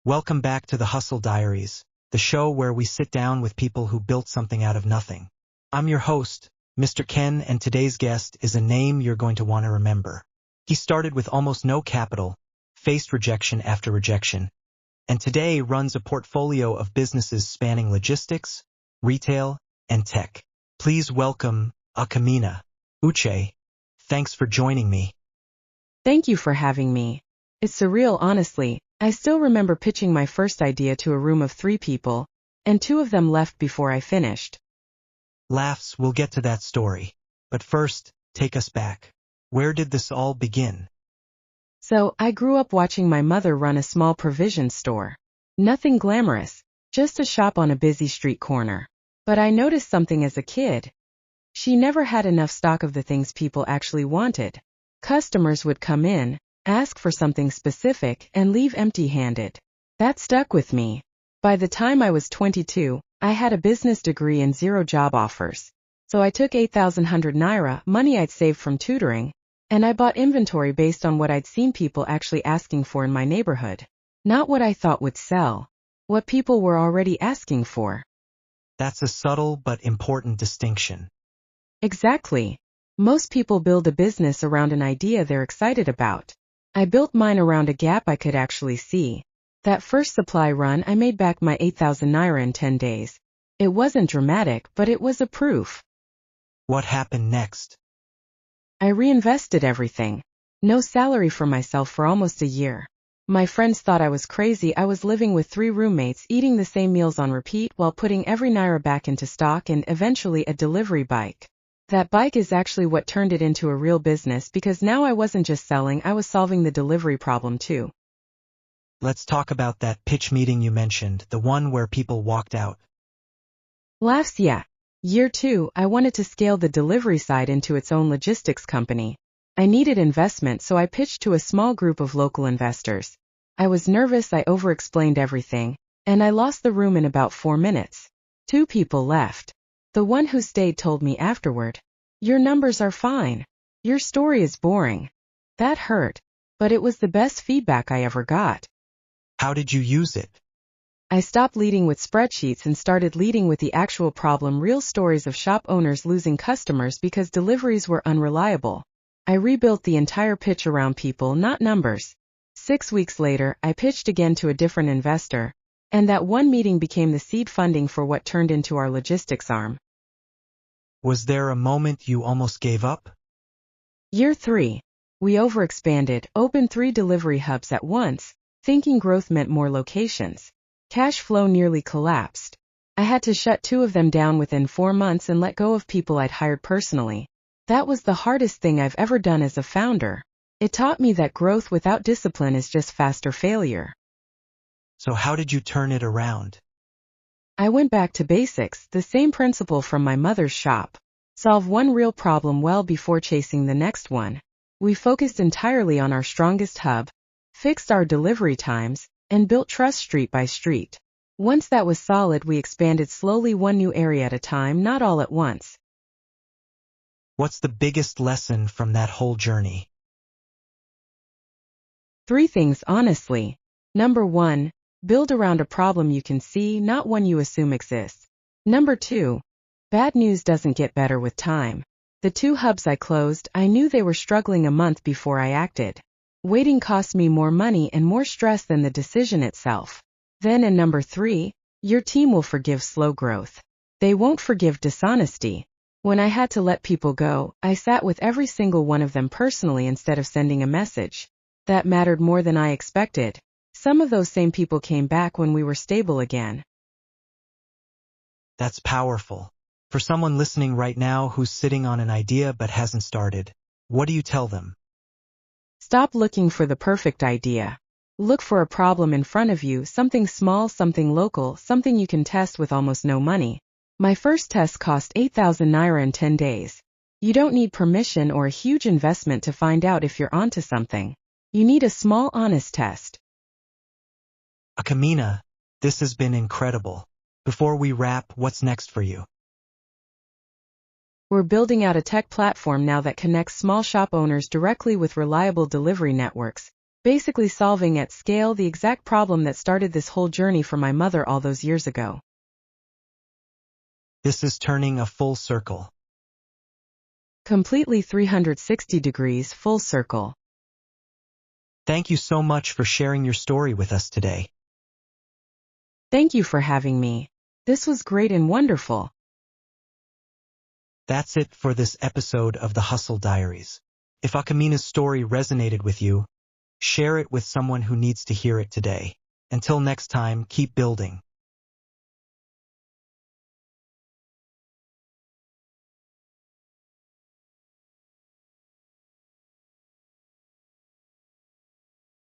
Welcome back to the Hustle Diaries, the show where we sit down with people who built something out of nothing. I'm your host, Mr. Ken, and today's guest is a name you're going to want to remember. He started with almost no capital, faced rejection after rejection, and today runs a portfolio of businesses spanning logistics, retail, and tech. Please welcome Akamina. Uche, thanks for joining me. Thank you for having me. It's surreal, honestly. I still remember pitching my first idea to a room of 3 people, and 2 of them left before I finished. Laughs, we'll get to that story. But first, take us back. Where did this all begin? So, I grew up watching my mother run a small provision store. Nothing glamorous, just a shop on a busy street corner. But I noticed something as a kid. She never had enough stock of the things people actually wanted. Customers would come in, ask for something specific, and leave empty-handed. That stuck with me. By the time I was 22, I had a business degree and 0 job offers. So I took 8,100 naira, money I'd saved from tutoring, and I bought inventory based on what I'd seen people actually asking for in my neighborhood. Not what I thought would sell. What people were already asking for. That's a subtle but important distinction. Exactly. Most people build a business around an idea they're excited about. I built mine around a gap I could actually see. That first supply run, I made back my 8,000 naira in 10 days. It wasn't dramatic, but it was a proof. What happened next? I reinvested everything. No salary for myself for almost a year. My friends thought I was crazy. I was living with 3 roommates, eating the same meals on repeat while putting every naira back into stock and eventually a delivery bike. That bike is actually what turned it into a real business, because now I wasn't just selling, I was solving the delivery problem too. Let's talk about that pitch meeting you mentioned, the one where people walked out. Laughs, yeah. Year 2, I wanted to scale the delivery side into its own logistics company. I needed investment, so I pitched to a small group of local investors. I was nervous, I over-explained everything, and I lost the room in about 4 minutes. 2 people left. The one who stayed told me afterward, "Your numbers are fine. Your story is boring." That hurt, but it was the best feedback I ever got. How did you use it? I stopped leading with spreadsheets and started leading with the actual problem, real stories of shop owners losing customers because deliveries were unreliable. I rebuilt the entire pitch around people, not numbers. 6 weeks later, I pitched again to a different investor, and that one meeting became the seed funding for what turned into our logistics arm. Was there a moment you almost gave up? Year 3. We overexpanded, opened 3 delivery hubs at once, thinking growth meant more locations. Cash flow nearly collapsed. I had to shut 2 of them down within 4 months and let go of people I'd hired personally. That was the hardest thing I've ever done as a founder. It taught me that growth without discipline is just faster failure. So how did you turn it around? I went back to basics, the same principle from my mother's shop. Solve one real problem well before chasing the next one. We focused entirely on our strongest hub, fixed our delivery times, and built trust street by street. Once that was solid, we expanded slowly, one new area at a time, not all at once. What's the biggest lesson from that whole journey? 3 things, honestly. Number 1, build around a problem you can see, not one you assume exists. Number 2, bad news doesn't get better with time. The 2 hubs I closed, I knew they were struggling a month before I acted. Waiting cost me more money and more stress than the decision itself. Then, and number 3, your team will forgive slow growth. They won't forgive dishonesty. When I had to let people go, I sat with every single one of them personally instead of sending a message. That mattered more than I expected. Some of those same people came back when we were stable again. That's powerful. For someone listening right now who's sitting on an idea but hasn't started, what do you tell them? Stop looking for the perfect idea. Look for a problem in front of you, something small, something local, something you can test with almost no money. My first test cost 8,000 naira in 10 days. You don't need permission or a huge investment to find out if you're onto something. You need a small, honest test. Akamina, this has been incredible. Before we wrap, what's next for you? We're building out a tech platform now that connects small shop owners directly with reliable delivery networks. basically solving at scale the exact problem that started this whole journey for my mother all those years ago. This is turning a full circle. Completely 360 degrees full circle. Thank you so much for sharing your story with us today. Thank you for having me. This was great and wonderful. That's it for this episode of the Hustle Diaries. If Akamina's story resonated with you, share it with someone who needs to hear it today. Until next time, keep building.